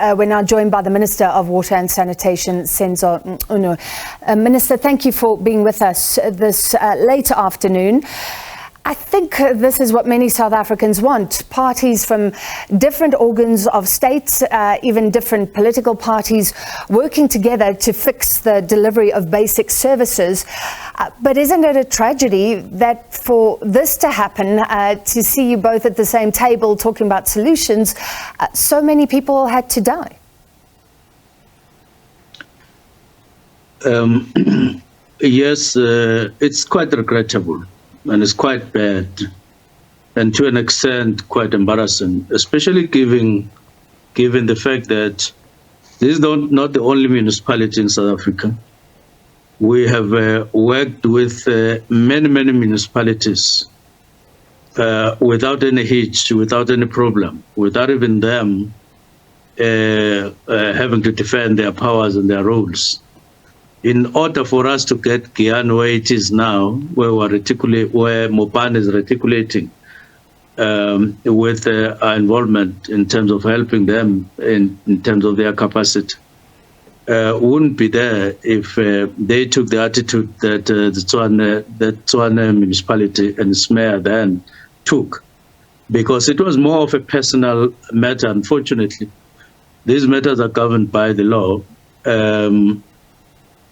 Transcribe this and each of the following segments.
We're now joined by the Minister of Water and Sanitation, Senzo Mchunu. Minister, thank you for being with us this late afternoon. I think this is what many South Africans want. Parties from different organs of state, even different political parties, working together to fix the delivery of basic services. But isn't it a tragedy that for this to happen, to see you both at the same table talking about solutions, so many people had to die? Yes, it's quite regrettable. And it's quite bad, and to an extent quite embarrassing, especially given the fact that this is not the only municipality in South Africa. We have worked with many municipalities without any hitch, without any problem, without even them having to defend their powers and their roles. In order for us to get Guyana where it is now, where Mopane is reticulating with our involvement in terms of helping them in terms of their capacity, wouldn't be there if they took the attitude that the Tshwane municipality and its mayor then took, because it was more of a personal matter. Unfortunately, these matters are governed by the law.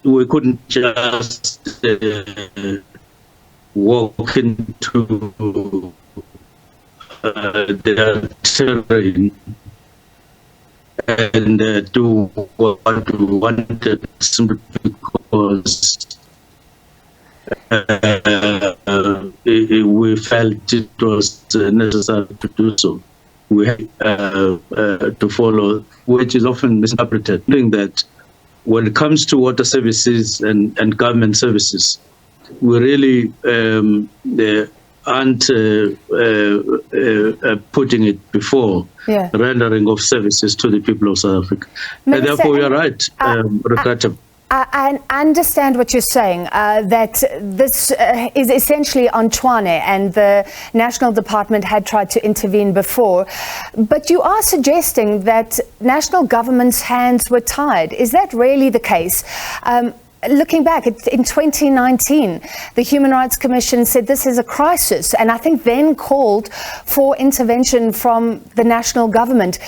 We couldn't just walk into their terrain and do what we wanted simply because we felt it was necessary to do so. We had to follow, which is often misinterpreted, think that when it comes to water services and government services, we really aren't putting it before rendering of services to the people of South Africa. And therefore, you're right, regrettable. I understand what you're saying, that this is essentially on Tshwane, and the National Department had tried to intervene before. But you are suggesting that national government's hands were tied. Is that really the case? Looking back, in 2019, the Human Rights Commission said this is a crisis, and I think then called for intervention from the national government.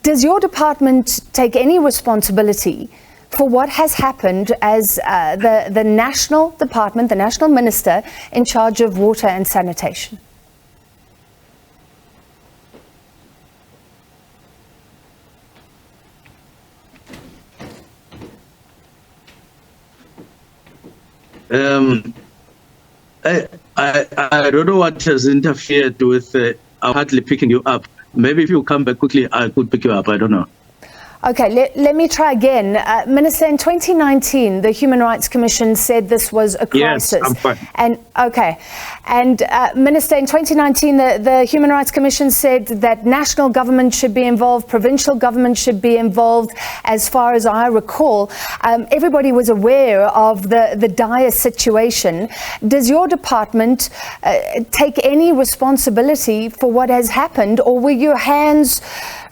Does your department take any responsibility for what has happened as the national department, the national minister in charge of water and sanitation? I don't know what has interfered with hardly picking you up. Maybe if you come back quickly, I could pick you up. I don't know. Okay, let me try again. Minister, in 2019, the Human Rights Commission said this was a crisis. Yes, I'm fine. And Minister, in 2019, the Human Rights Commission said that national government should be involved, provincial government should be involved. As far as I recall, everybody was aware of the dire situation. Does your department take any responsibility for what has happened, or were your hands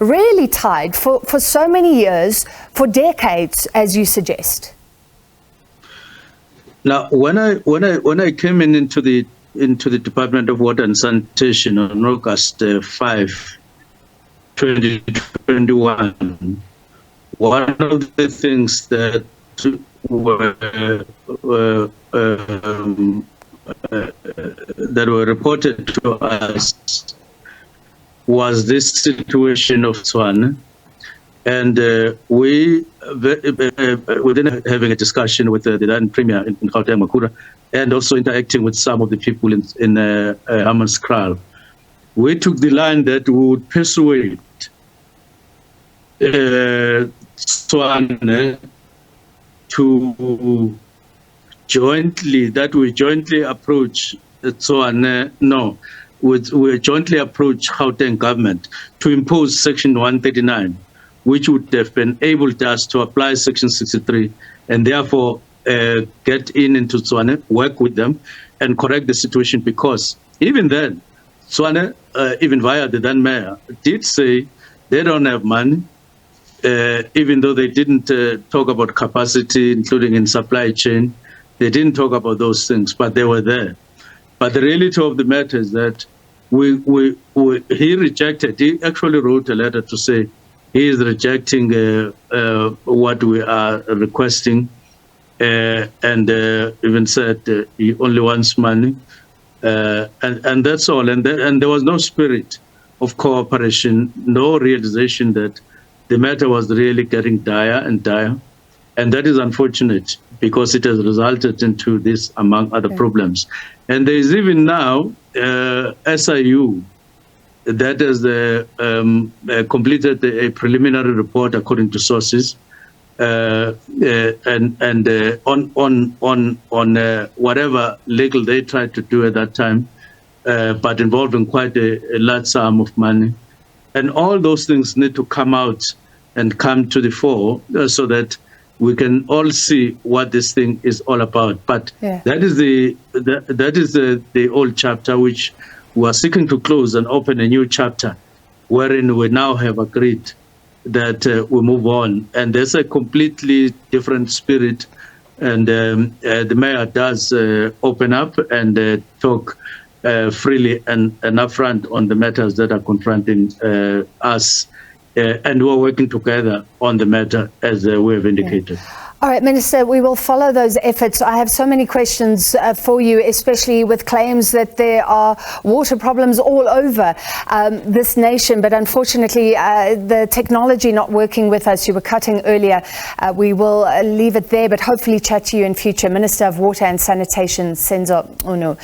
really tied for so many years, for decades, as you suggest? Now, when I came into the Department of Water and Sanitation on August 5, 2021, one of the things that were reported to us was this situation of Tshwane. And we then having a discussion with the then Premier in Gauteng, Makura, and also interacting with some of the people in Hammanskraal. We took the line that we would persuade Tshwane to jointly approach Tshwane. No, we jointly approach Gauteng government to impose Section 139. Which would have enabled us to apply Section 63 and therefore get into Tshwane, work with them, and correct the situation. Because even then, Tshwane, even via the then mayor, did say they don't have money even though they didn't talk about capacity, including in supply chain, they didn't talk about those things, but they were there. But the reality of the matter is that he rejected. He actually wrote a letter to say he is rejecting what we are requesting, and even said he only wants money, and that's all. And there was no spirit of cooperation, no realization that the matter was really getting dire and dire, and that is unfortunate because it has resulted into this, among other problems. And there is even now SIU that has completed a preliminary report according to sources, and on whatever legal they tried to do at that time, but involving quite a large sum of money. And all those things need to come out and come to the fore so that we can all see what this thing is all about. But that is the old chapter which we are seeking to close and open a new chapter, wherein we now have agreed that we move on. And there's a completely different spirit. And the mayor does open up and talk freely and upfront on the matters that are confronting us. And we're working together on the matter, as we have indicated. All right, Minister, we will follow those efforts. I have so many questions for you, especially with claims that there are water problems all over this nation. But unfortunately, the technology not working with us, you were cutting earlier. We will leave it there, but hopefully chat to you in future. Minister of Water and Sanitation, Senzo Mchunu.